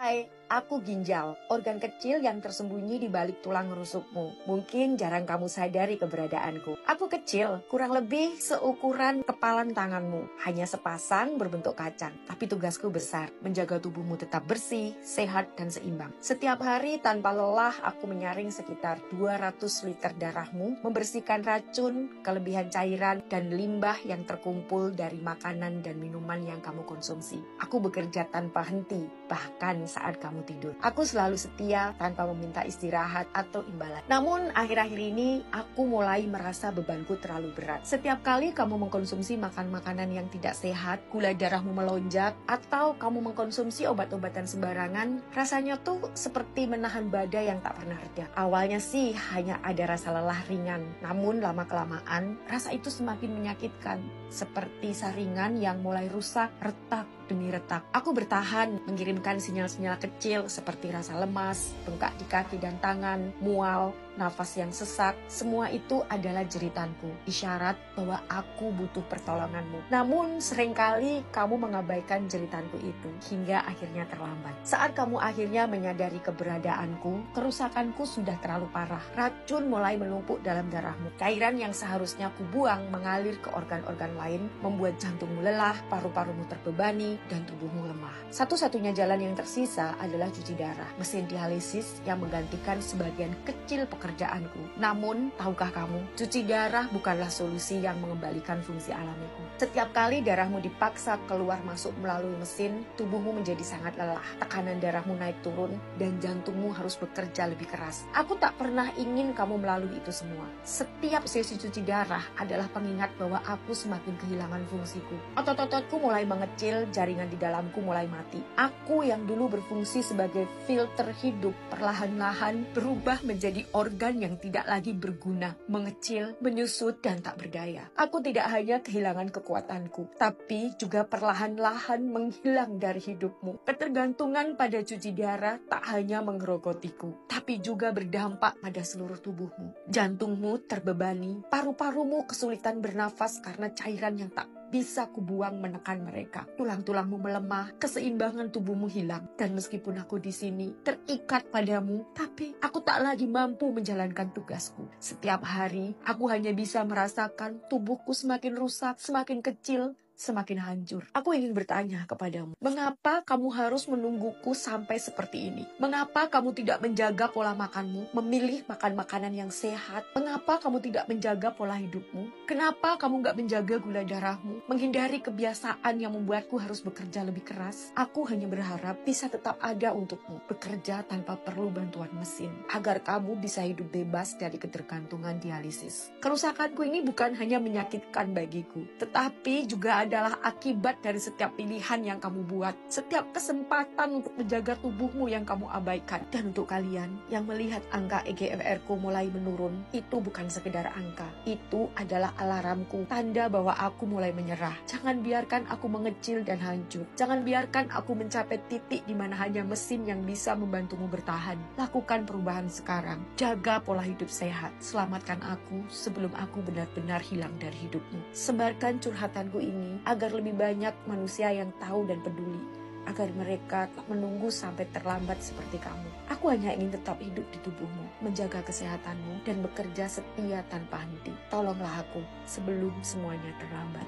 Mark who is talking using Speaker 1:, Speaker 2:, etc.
Speaker 1: Hai, aku ginjal, organ kecil yang tersembunyi di balik tulang rusukmu. Mungkin jarang kamu sadari keberadaanku. Aku kecil, kurang lebih seukuran kepalan tanganmu. Hanya sepasang berbentuk kacang. Tapi tugasku besar, menjaga tubuhmu tetap bersih, sehat, dan seimbang. Setiap hari tanpa lelah, aku menyaring sekitar 200 liter darahmu, membersihkan racun, kelebihan cairan, dan limbah yang terkumpul dari makanan dan minuman yang kamu konsumsi. Aku bekerja tanpa henti, bahkan saat kamu tidur. Aku selalu setia tanpa meminta istirahat atau imbalan. Namun akhir-akhir ini aku mulai merasa bebanku terlalu berat. Setiap kali kamu mengkonsumsi makanan yang tidak sehat, gula darahmu melonjak, atau kamu mengkonsumsi obat-obatan sembarangan, rasanya tuh seperti menahan badai yang tak pernah reda. Awalnya sih hanya ada rasa lelah ringan, namun lama-kelamaan rasa itu semakin menyakitkan, seperti saringan yang mulai rusak, retak demi retak. Aku bertahan, mengirimkan sinyal-sinyal kecil seperti rasa lemas, bengkak di kaki dan tangan, mual, nafas yang sesak. Semua itu adalah jeritanku, isyarat bahwa aku butuh pertolonganmu. Namun seringkali kamu mengabaikan jeritanku itu hingga akhirnya terlambat. Saat kamu akhirnya menyadari keberadaanku, kerusakanku sudah terlalu parah. Racun mulai menumpuk dalam darahmu. Cairan yang seharusnya kubuang mengalir ke organ-organ lain, membuat jantungmu lelah, paru-parumu terbebani, dan tubuhmu lemah. Satu-satunya jalan yang tersisa adalah cuci darah, mesin dialisis yang menggantikan sebagian kecil pekerjaanku. Namun, tahukah kamu, cuci darah bukanlah solusi yang mengembalikan fungsi alamiku. Setiap kali darahmu dipaksa keluar masuk melalui mesin, tubuhmu menjadi sangat lelah. Tekanan darahmu naik turun, dan jantungmu harus bekerja lebih keras. Aku tak pernah ingin kamu melalui itu semua. Setiap sesi cuci darah adalah pengingat bahwa aku semakin kehilangan fungsiku. Otot-ototku mulai mengecil, jaringan di dalamku mulai mati. Aku yang dulu berfungsi sebagai filter hidup, perlahan-lahan berubah menjadi organ yang tidak lagi berguna, mengecil, menyusut, dan tak berdaya. Aku tidak hanya kehilangan kekuatanku, tapi juga perlahan-lahan menghilang dari hidupmu. Ketergantungan pada cuci darah tak hanya menggerogotiku, tapi juga berdampak pada seluruh tubuhmu. Jantungmu terbebani, paru-parumu kesulitan bernafas karena cairan yang tak bisa kubuang menekan mereka. Tulang-tulangmu melemah, keseimbangan tubuhmu hilang. Dan meskipun aku di sini terikat padamu, tapi aku tak lagi mampu menjalankan tugasku. Setiap hari, aku hanya bisa merasakan tubuhku semakin rusak, semakin kecil, semakin hancur. Aku ingin bertanya kepadamu, mengapa kamu harus menungguku sampai seperti ini? Mengapa kamu tidak menjaga pola makanmu, memilih makan makanan yang sehat? Mengapa kamu tidak menjaga pola hidupmu? Kenapa kamu gak menjaga gula darahmu? Menghindari kebiasaan yang membuatku harus bekerja lebih keras? Aku hanya berharap bisa tetap ada untukmu, bekerja tanpa perlu bantuan mesin, agar kamu bisa hidup bebas dari ketergantungan dialisis. Kerusakanku ini bukan hanya menyakitkan bagiku, tetapi juga adalah akibat dari setiap pilihan yang kamu buat, setiap kesempatan untuk menjaga tubuhmu yang kamu abaikan. Dan untuk kalian yang melihat angka EGFR-ku mulai menurun, itu bukan sekedar angka, itu adalah alarmku, tanda bahwa aku mulai menyerah. Jangan biarkan aku mengecil dan hancur. Jangan biarkan aku mencapai titik di mana hanya mesin yang bisa membantumu bertahan. Lakukan perubahan sekarang. Jaga pola hidup sehat. Selamatkan aku sebelum aku benar-benar hilang dari hidupmu. Sebarkan curhatanku ini agar lebih banyak manusia yang tahu dan peduli, agar mereka tak menunggu sampai terlambat seperti kamu. Aku hanya ingin tetap hidup di tubuhmu, menjaga kesehatanmu, dan bekerja setia tanpa henti. Tolonglah aku sebelum semuanya terlambat.